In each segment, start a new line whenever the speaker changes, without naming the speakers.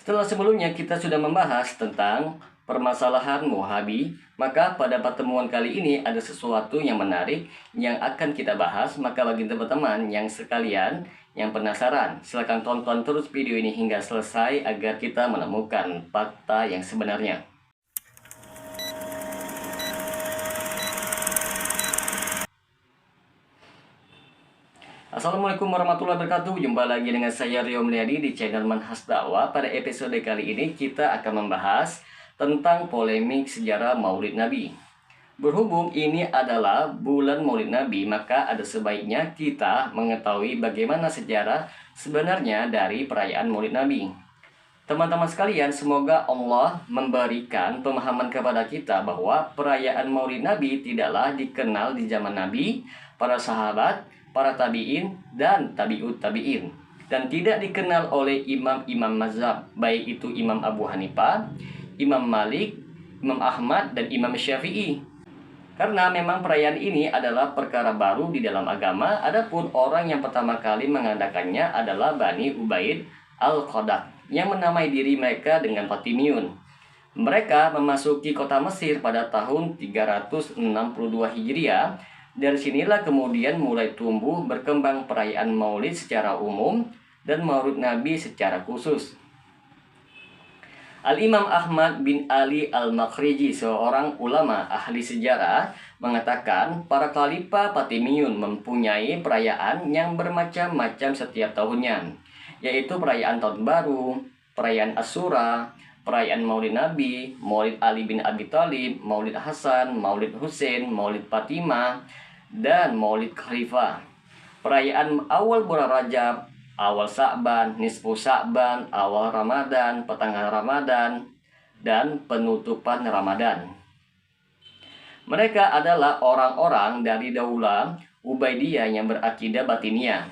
Setelah sebelumnya kita sudah membahas tentang permasalahan Wahabi, maka pada pertemuan kali ini ada sesuatu yang menarik yang akan kita bahas. Maka bagi teman-teman yang sekalian yang penasaran, silakan tonton terus video ini hingga selesai agar kita menemukan fakta yang sebenarnya. Assalamualaikum warahmatullahi wabarakatuh. Jumpa lagi dengan saya Rio Mulyadi di channel Manhaj Dakwah. Pada episode kali ini kita akan membahas tentang polemik sejarah Maulid Nabi. Berhubung ini adalah bulan Maulid Nabi, maka ada sebaiknya kita mengetahui bagaimana sejarah sebenarnya dari perayaan Maulid Nabi. Teman-teman sekalian, semoga Allah memberikan pemahaman kepada kita bahwa perayaan Maulid Nabi tidaklah dikenal di zaman Nabi, para sahabat, para tabi'in, dan tabi'ut tabi'in. Dan tidak dikenal oleh imam-imam mazhab, baik itu Imam Abu Hanifah, Imam Malik, Imam Ahmad, dan Imam Syafi'i. Karena memang perayaan ini adalah perkara baru di dalam agama, adapun orang yang pertama kali mengadakannya adalah Bani Ubaid Al-Qadah, yang menamai diri mereka dengan Fatimiyun. Mereka memasuki kota Mesir pada tahun 362 Hijriah. Dari sinilah kemudian mulai tumbuh berkembang perayaan Maulid secara umum dan Maulid Nabi secara khusus. Al-Imam Ahmad bin Ali Al-Makhriji, seorang ulama ahli sejarah, mengatakan para khalifah Fatimiyun mempunyai perayaan yang bermacam-macam setiap tahunnya, yaitu perayaan Tahun Baru, perayaan Asyura, perayaan Maulid Nabi, Maulid Ali bin Abi Thalib, Maulid Hasan, Maulid Husain, Maulid Fatimah, dan Maulid Khalifah. Perayaan awal bulan Rajab, awal Sa'ban, nisfu Sa'ban, awal Ramadan, pertengahan Ramadan, dan penutupan Ramadan. Mereka adalah orang-orang dari Daulah Ubaidiyah yang berakidah Batiniyah.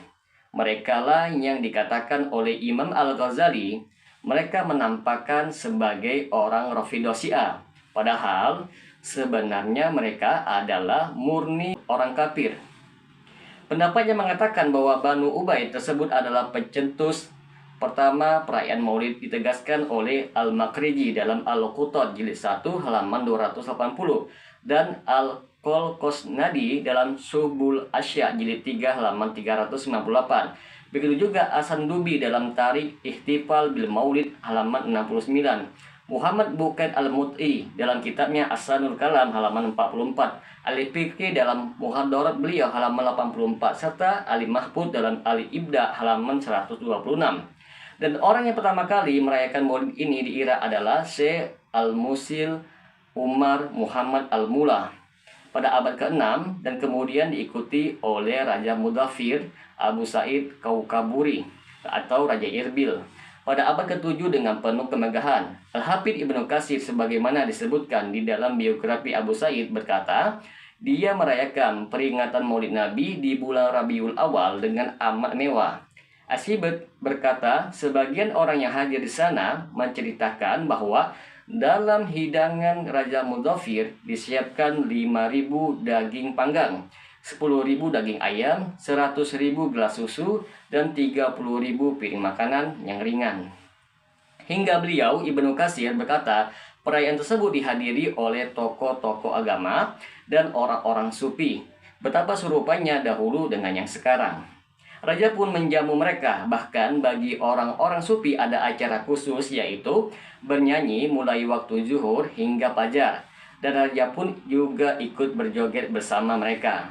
Mereka lah yang dikatakan oleh Imam Al-Ghazali, mereka menampakkan sebagai orang Rafidhah Syiah. Padahal sebenarnya mereka adalah murni orang kafir. Pendapatnya mengatakan bahwa Banu Ubaid tersebut adalah pencetus pertama perayaan Maulid, ditegaskan oleh Al-Makhriji dalam Al-Qutad jilid 1 halaman 280 dan Al-Qalqosnadi dalam Subul Asya jilid 3 halaman 398. Begitu juga As-Sandubi dalam Tarikh Ihtifal bil Maulid halaman 69. Muhammad Bukair Al-Mut'i dalam kitabnya As-Sanul Kalam halaman 44, Al-Fiqhi dalam Muhadharat beliau halaman 84, serta Ali Mahfud dalam Al-Ibda halaman 126. Dan orang yang pertama kali merayakan Maulid ini di Irak adalah Syekh Al-Musil Umar Muhammad Al-Mula pada abad ke-6 dan kemudian diikuti oleh Raja Mudhafir Abu Sa'id Kaukaburi atau Raja Irbil pada abad ke-7 dengan penuh kemegahan. Al-Hafidz Ibnu Katsir sebagaimana disebutkan di dalam biografi Abu Sa'id berkata, dia merayakan peringatan Maulid Nabi di bulan Rabiul Awal dengan amat mewah. Asyibet berkata, sebagian orang yang hadir di sana menceritakan bahwa dalam hidangan Raja Mudhafir disiapkan 5.000 daging panggang, 10.000 daging ayam, 100.000 gelas susu, dan 30.000 piring makanan yang ringan. Hingga beliau, Ibnu Katsir berkata, perayaan tersebut dihadiri oleh tokoh-tokoh agama dan orang-orang sufi. Betapa serupanya dahulu dengan yang sekarang. Raja pun menjamu mereka, bahkan bagi orang-orang sufi ada acara khusus yaitu bernyanyi mulai waktu zuhur hingga fajar. Dan raja pun juga ikut berjoget bersama mereka.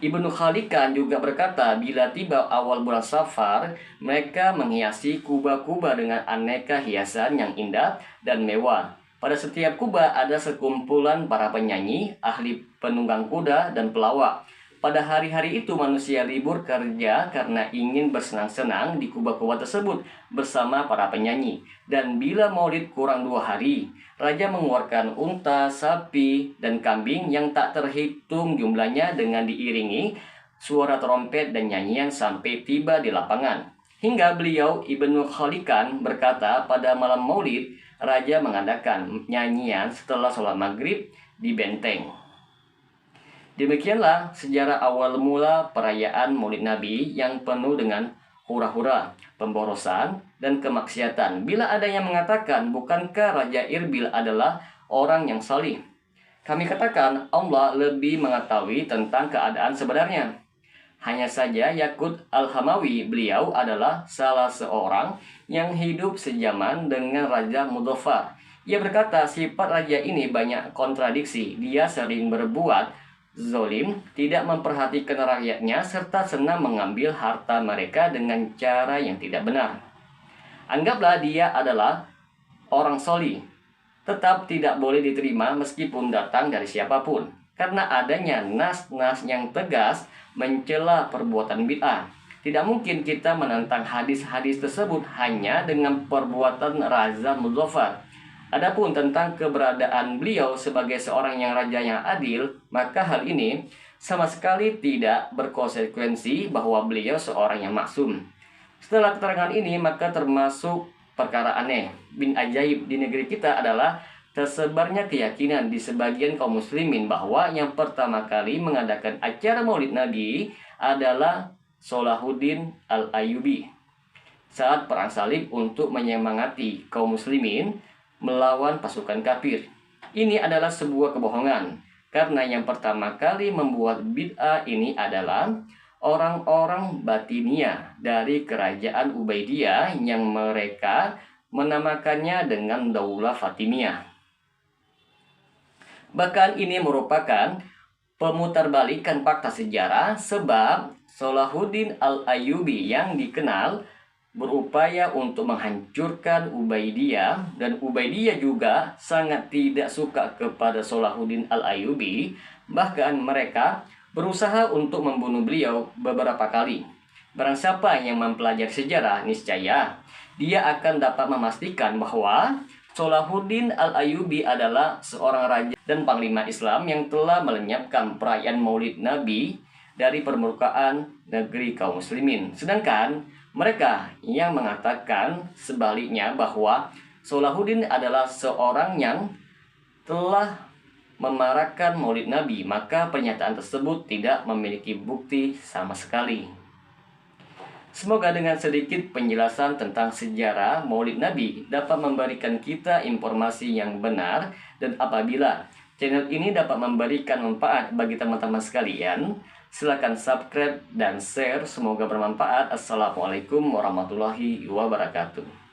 Ibnu Khalikan juga berkata, bila tiba awal bulan Safar, mereka menghiasi kuba-kuba dengan aneka hiasan yang indah dan mewah. Pada setiap kuba ada sekumpulan para penyanyi, ahli penunggang kuda, dan pelawak. Pada hari-hari itu manusia libur kerja karena ingin bersenang-senang di kuba-kuba tersebut bersama para penyanyi. Dan bila Maulid kurang 2 hari, raja mengeluarkan unta, sapi, dan kambing yang tak terhitung jumlahnya dengan diiringi suara trompet dan nyanyian sampai tiba di lapangan. Hingga beliau Ibnu Khalikan berkata pada malam Maulid, raja mengadakan nyanyian setelah sholat maghrib di benteng. Demikianlah sejarah awal mula perayaan Maulid Nabi yang penuh dengan hura-hura, pemborosan, dan kemaksiatan. Bila ada yang mengatakan, bukankah Raja Irbil adalah orang yang salih? Kami katakan, Allah lebih mengetahui tentang keadaan sebenarnya. Hanya saja Yakut Al-Hamawi, beliau adalah salah seorang yang hidup sejaman dengan Raja Muzaffar. Ia berkata, sifat raja ini banyak kontradiksi. Dia sering berbuat zolim, tidak memperhatikan rakyatnya, serta senang mengambil harta mereka dengan cara yang tidak benar. Anggaplah dia adalah orang soli, tetap tidak boleh diterima meskipun datang dari siapapun, karena adanya nas-nas yang tegas mencela perbuatan bid'ah. Tidak mungkin kita menentang hadis-hadis tersebut hanya dengan perbuatan Raja Muzaffar. Adapun tentang keberadaan beliau sebagai seorang yang raja yang adil, maka hal ini sama sekali tidak berkonsekuensi bahwa beliau seorang yang maksum. Setelah keterangan ini, maka termasuk perkara aneh bin ajaib di negeri kita adalah tersebarnya keyakinan di sebagian kaum muslimin bahwa yang pertama kali mengadakan acara Maulid Nabi adalah Salahuddin Al-Ayyubi saat perang salib untuk menyemangati kaum muslimin melawan pasukan kafir. Ini adalah sebuah kebohongan, karena yang pertama kali membuat bid'ah ini adalah orang-orang Batinia dari kerajaan Ubaidiyah yang mereka menamakannya dengan Daulah Fatimiyah. Bahkan ini merupakan pemutarbalikan fakta sejarah, sebab Salahuddin Al-Ayyubi yang dikenal berupaya untuk menghancurkan Ubaidiyah, dan Ubaidiyah juga sangat tidak suka kepada Salahuddin Al-Ayyubi. Bahkan mereka berusaha untuk membunuh beliau beberapa kali. Barang siapa yang mempelajari sejarah, niscaya dia akan dapat memastikan bahwa Salahuddin Al-Ayyubi adalah seorang raja dan panglima Islam yang telah melenyapkan perayaan Maulid Nabi dari permukaan negeri kaum muslimin. Sedangkan mereka yang mengatakan sebaliknya bahwa Salahuddin adalah seorang yang telah memarakan Maulid Nabi, maka pernyataan tersebut tidak memiliki bukti sama sekali. Semoga dengan sedikit penjelasan tentang sejarah Maulid Nabi dapat memberikan kita informasi yang benar, dan apabila channel ini dapat memberikan manfaat bagi teman-teman sekalian, silakan subscribe dan share. Semoga bermanfaat. Assalamualaikum warahmatullahi wabarakatuh.